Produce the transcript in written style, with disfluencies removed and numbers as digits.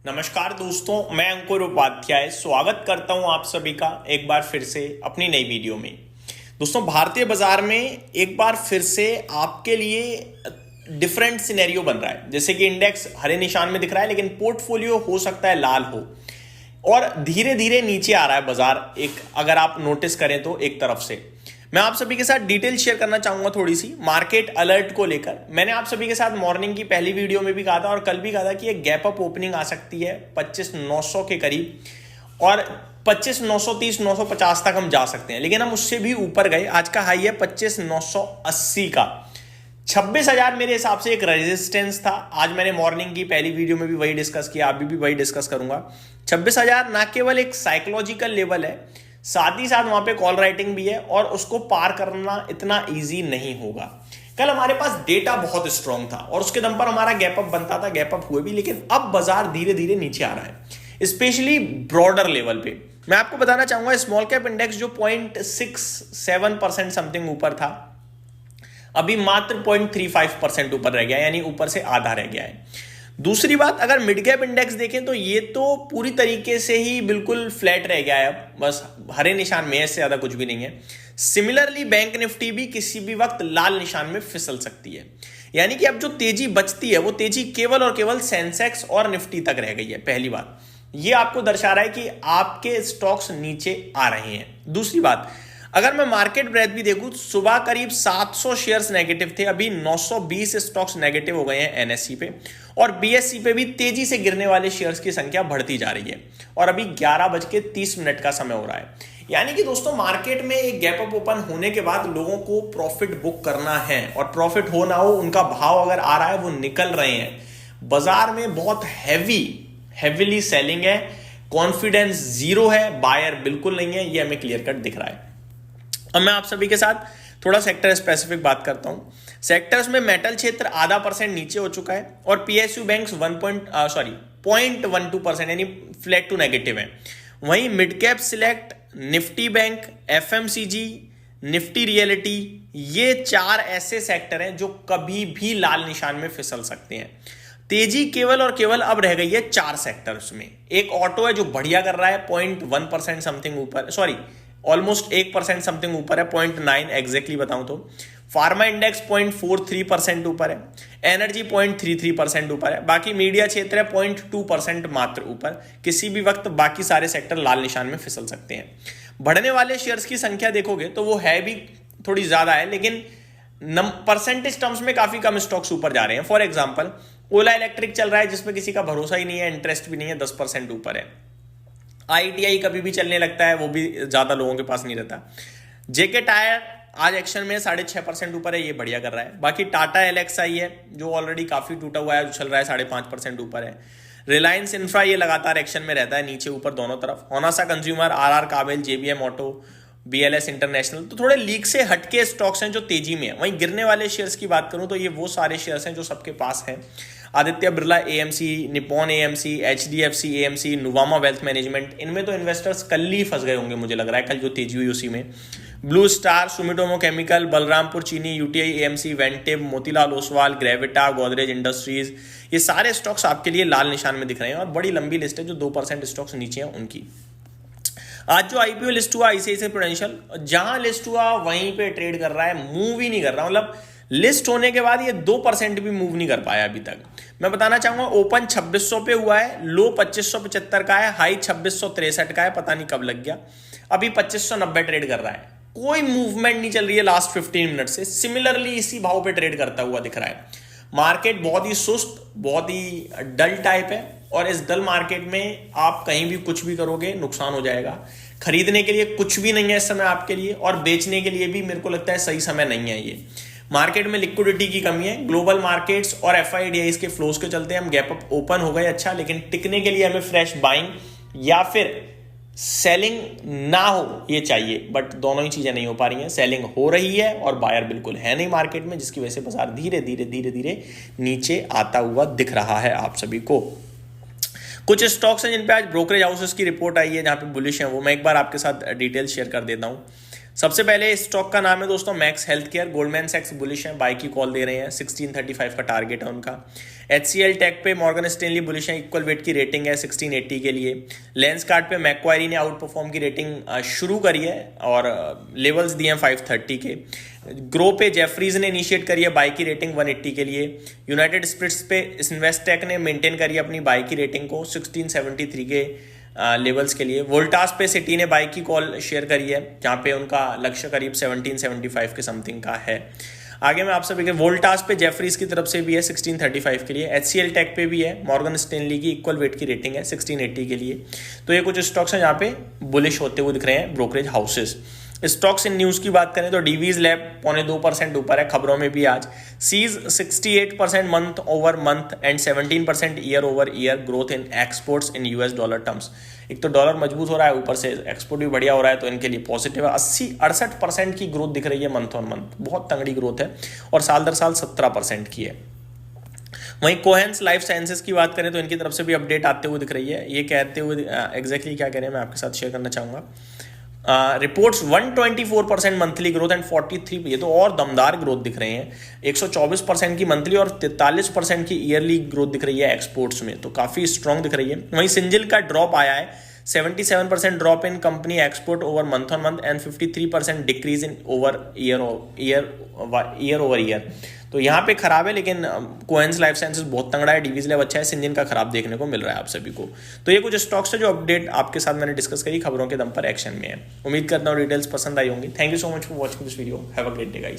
नमस्कार दोस्तों, मैं अंकुर उपाध्याय स्वागत करता हूं आप सभी का एक बार फिर से अपनी नई वीडियो में। दोस्तों, भारतीय बाजार में एक बार फिर से आपके लिए डिफरेंट सिनेरियो बन रहा है। जैसे कि इंडेक्स हरे निशान में दिख रहा है, लेकिन पोर्टफोलियो हो सकता है लाल हो और धीरे धीरे नीचे आ रहा है बाजार, एक अगर आप नोटिस करें तो एक तरफ से। मैं आप सभी के साथ डिटेल शेयर करना चाहूंगा थोड़ी सी मार्केट अलर्ट को लेकर। मैंने आप सभी के साथ मॉर्निंग की पहली वीडियो में भी कहा था और कल भी कहा था कि एक गैप अप ओपनिंग आ सकती है 25,900 के करीब और 25,930 950 तक हम जा सकते हैं, लेकिन हम उससे भी ऊपर गए। आज का हाई है 25,980 का। 26,000 मेरे हिसाब से एक रेजिस्टेंस था। आज मैंने मॉर्निंग की पहली वीडियो में भी वही डिस्कस किया, अभी भी वही डिस्कस करूंगा। 26,000 ना केवल एक साइकोलॉजिकल लेवल है, साथ ही साथ वहां पे कॉल राइटिंग भी है और उसको पार करना इतना इजी नहीं होगा। कल हमारे पास डेटा बहुत स्ट्रांग था और उसके दम पर हमारा गैप अप बनता था, गैप अप हुए भी, लेकिन अब बाजार धीरे धीरे नीचे आ रहा है, स्पेशली ब्रॉडर लेवल पे। मैं आपको बताना चाहूंगा स्मॉल कैप इंडेक्स जो 0.67% समथिंग ऊपर था, अभी मात्र 0.35% ऊपर रह गया, यानी ऊपर से आधा रह गया है। दूसरी बात, अगर मिड कैप इंडेक्स देखें तो ये तो पूरी तरीके से ही बिल्कुल फ्लैट रह गया है, अब बस हरे निशान में, इससे ज्यादा कुछ भी नहीं है। सिमिलरली बैंक निफ्टी भी किसी भी वक्त लाल निशान में फिसल सकती है, यानी कि अब जो तेजी बचती है वो तेजी केवल और केवल सेंसेक्स और निफ्टी तक रह गई है। पहली बात, ये आपको दर्शा रहा है कि आपके स्टॉक्स नीचे आ रहे हैं। दूसरी बात, अगर मैं मार्केट ब्रेथ भी देखूं, सुबह करीब 700 शेयर्स नेगेटिव थे, अभी 920 स्टॉक्स नेगेटिव हो गए हैं एनएससी पे, और बीएससी पे भी तेजी से गिरने वाले शेयर्स की संख्या बढ़ती जा रही है और अभी 11:30 का समय हो रहा है। यानी कि दोस्तों, मार्केट में एक गैप अप ओपन होने के बाद लोगों को प्रॉफिट बुक करना है, और प्रॉफिट हो ना हो, उनका भाव अगर आ रहा है वो निकल रहे हैं। बाजार में बहुत हैवीली सेलिंग है, कॉन्फिडेंस जीरो है, बायर बिल्कुल नहीं है, ये हमें क्लियर कट दिख रहा है। अब मैं आप सभी के साथ थोड़ा सेक्टर स्पेसिफिक बात करता हूं। सेक्टर्स में मेटल क्षेत्र आधा % नीचे हो चुका है और पीएसयू बैंक्स 0.12% यानी फ्लैट टू नेगेटिव है। वहीं mid cap select, Nifty bank, FMCG, Nifty reality, ये 4 ऐसे सेक्टर हैं जो कभी भी लाल निशान में फिसल सकते हैं। तेजी केवल और केवल अब रह गई है 4 सेक्टर्स में। एक ऑटो है जो बढ़िया कर रहा है, 0.1% समथिंग ऊपर, ऑलमोस्ट 1% समथिंग ऊपर है, 0.9 एग्जैक्टली बताऊं तो। फार्मा इंडेक्स 0.43% ऊपर है, एनर्जी 0.33% ऊपर है, बाकी मीडिया क्षेत्र है 0.2% मात्र ऊपर। किसी भी वक्त बाकी सारे सेक्टर लाल निशान में फिसल सकते हैं। बढ़ने वाले शेयर्स की संख्या देखोगे तो वो है भी थोड़ी ज्यादा है, लेकिन परसेंटेज टर्म्स में काफी कम स्टॉक्स ऊपर जा रहे हैं। फॉर एग्जाम्पल, ओला इलेक्ट्रिक चल रहा है जिसमें किसी का भरोसा ही नहीं है, इंटरेस्ट भी नहीं है, 10% ऊपर है। आईटीआई कभी भी चलने लगता है, वो भी ज्यादा लोगों के पास नहीं रहता। जेके टायर आज एक्शन में 6.5% ऊपर है, ये बढ़िया कर रहा है। बाकी टाटा एलएक्सआई है जो ऑलरेडी काफी टूटा हुआ है, जो चल रहा है 5.5% ऊपर है। रिलायंस इंफ्रा ये लगातार एक्शन में रहता है, नीचे ऊपर दोनों तरफ। होनासा कंज्यूमर, आरआर काबिल, जेबीएम ऑटो, बीएलएस इंटरनेशनल, तो थोड़े लीक से हटके स्टॉक्स हैं जो तेजी में है। वहीं गिरने वाले शेयर्स की बात करूं तो ये वो सारे शेयर्स हैं जो सबके पास हैं। Aditya Birla AMC, Nippon AMC, HDFC AMC, Nuvama wealth management, इनमें तो इन्वेस्टर्स कल ही फंस गए होंगे मुझे लग रहा है, कल जो तेजी हुई उसी में। Blue Star, Sumitomo Chemical, Balrampur Chini, UTI AMC, Ventive, Motilal Oswal, Gravita, Godrej Industries, ये सारे स्टॉक्स आपके लिए लाल निशान में दिख रहे हैं और बड़ी लंबी लिस्ट है जो 2% स्टॉक्स नीचे हैं उनकी। आज जो आईपीओ लिस्ट हुआ आईसीआईसीआई प्रूडेंशियल, जहां लिस्ट हुआ वहीं पे ट्रेड कर रहा है, मूव ही नहीं कर रहा। मतलब लिस्ट होने के बाद ये 2% भी मूव नहीं कर पाया अभी तक। मैं बताना चाहूंगा, ओपन 2600 पे हुआ है, लो 2575 का है, हाई 2663 का है, पता नहीं कब लग गया। अभी 2590 ट्रेड कर रहा है, कोई मूवमेंट नहीं चल रही है लास्ट 15 मिनट से। सिमिलरली इसी भाव पे ट्रेड करता हुआ दिख रहा है। मार्केट बहुत ही सुस्त, बहुत ही डल टाइप है और इस डल मार्केट में आप कहीं भी कुछ भी करोगे नुकसान हो जाएगा। खरीदने के लिए कुछ भी नहीं है इस समय आपके लिए, और बेचने के लिए भी मेरे को लगता है सही समय नहीं है। ये मार्केट में लिक्विडिटी की कमी है, ग्लोबल मार्केट्स और एफआईडीआईज के फ्लोज के चलते हम गैप अप ओपन हो गए, अच्छा, लेकिन टिकने के लिए हमें फ्रेश बाइंग या फिर सेलिंग ना हो ये चाहिए, बट दोनों ही चीजें नहीं हो पा रही हैं। सेलिंग हो रही है और बायर बिल्कुल है नहीं मार्केट में, जिसकी वजह से बाजार धीरे धीरे नीचे आता हुआ दिख रहा है आप सभी को। कुछ स्टॉक्स हैं जिन पे आज ब्रोकरेज हाउसेस की रिपोर्ट आई है जहां पे बुलिश है, वो मैं एक बार आपके साथ डिटेल शेयर कर देता हूं। सबसे पहले स्टॉक का नाम है दोस्तों मैक्स हेल्थ केयर। गोल्डमैन सैक्स बुलिश है, बाई की कॉल दे रहे हैं, 1635 का टारगेट है उनका। HCL टेक पे मॉर्गन स्टैनली बुलिश है, इक्वल वेट की रेटिंग है 1680 के लिए। लेंस कार्ड पे मैक्वायरी ने आउट परफॉर्म की रेटिंग शुरू करी है और लेवल्स दिए हैं 530 के। ग्रो पे जेफरीज ने इनिशिएट करी है, बाई की रेटिंग 180 के लिए। यूनाइटेड स्पिरिट्स पे इन्वेस्टेक ने मेंटेन करी है अपनी बाई की रेटिंग को 1673 के लेवल्स के लिए। वोल्टास पे सिटी ने बाई की कॉल शेयर करी है, जहाँ पे उनका लक्ष्य करीब 1775 के समथिंग का है। आगे मैं आप सभी के वोल्टास पे जेफरीज की तरफ से भी है 1635 के लिए। HCL टेक पे भी है, मॉर्गन स्टैनली की इक्वल वेट की रेटिंग है 1680 के लिए। तो ये कुछ स्टॉक्स हैं जहाँ पे बुलिश होते हुए दिख रहे हैं brokerage houses. Stocks in news की बात करें तो डीवीज लैब 0.2% ऊपर है खबरों में भी आज। Sees 68% month over month and 17% year over year growth in exports in US dollar terms. एक तो डॉलर मजबूत हो रहा है, ऊपर से एक्सपोर्ट भी बढ़िया हो रहा है, तो इनके लिए पॉजिटिव है। 68% की ग्रोथ दिख रही है मंथ ऑन मंथ, बहुत तगड़ी ग्रोथ है, और साल दर साल 17% की है। वहीं कोहेंस लाइफ साइंसेज की बात करें तो इनकी तरफ से भी अपडेट आते हुए दिख रही है। ये कहते हुए एग्जैक्टली क्या कह रहे हैं मैं आपके साथ शेयर करना चाहूँगा। रिपोर्ट्स 124% मंथली ग्रोथ एंड 43, ये तो और दमदार ग्रोथ दिख रहे हैं। 124% की मंथली और 43% की ईयरली ग्रोथ दिख रही है एक्सपोर्ट्स में, तो काफ़ी स्ट्रॉन्ग दिख रही है। वहीं सिंजिल का ड्रॉप आया है, 77% drop in company export over month on month and 53% decrease in over year over year. तो यहाँ पे खराब है, लेकिन कोहेंस लाइफ साइंसेज बहुत तंगड़ा है, डीवीज लैब अच्छा है, सिंजिन का खराब देखने को मिल रहा है आप सभी को। तो ये कुछ स्टॉक्स है जो अपडेट आपके साथ मैंने डिस्कस करी, खबरों के दम पर एक्शन में है। उम्मीद करता हूँ डिटेल्स पसंद आई होंगी। Thank you so much for watching this video. Have a great day guys.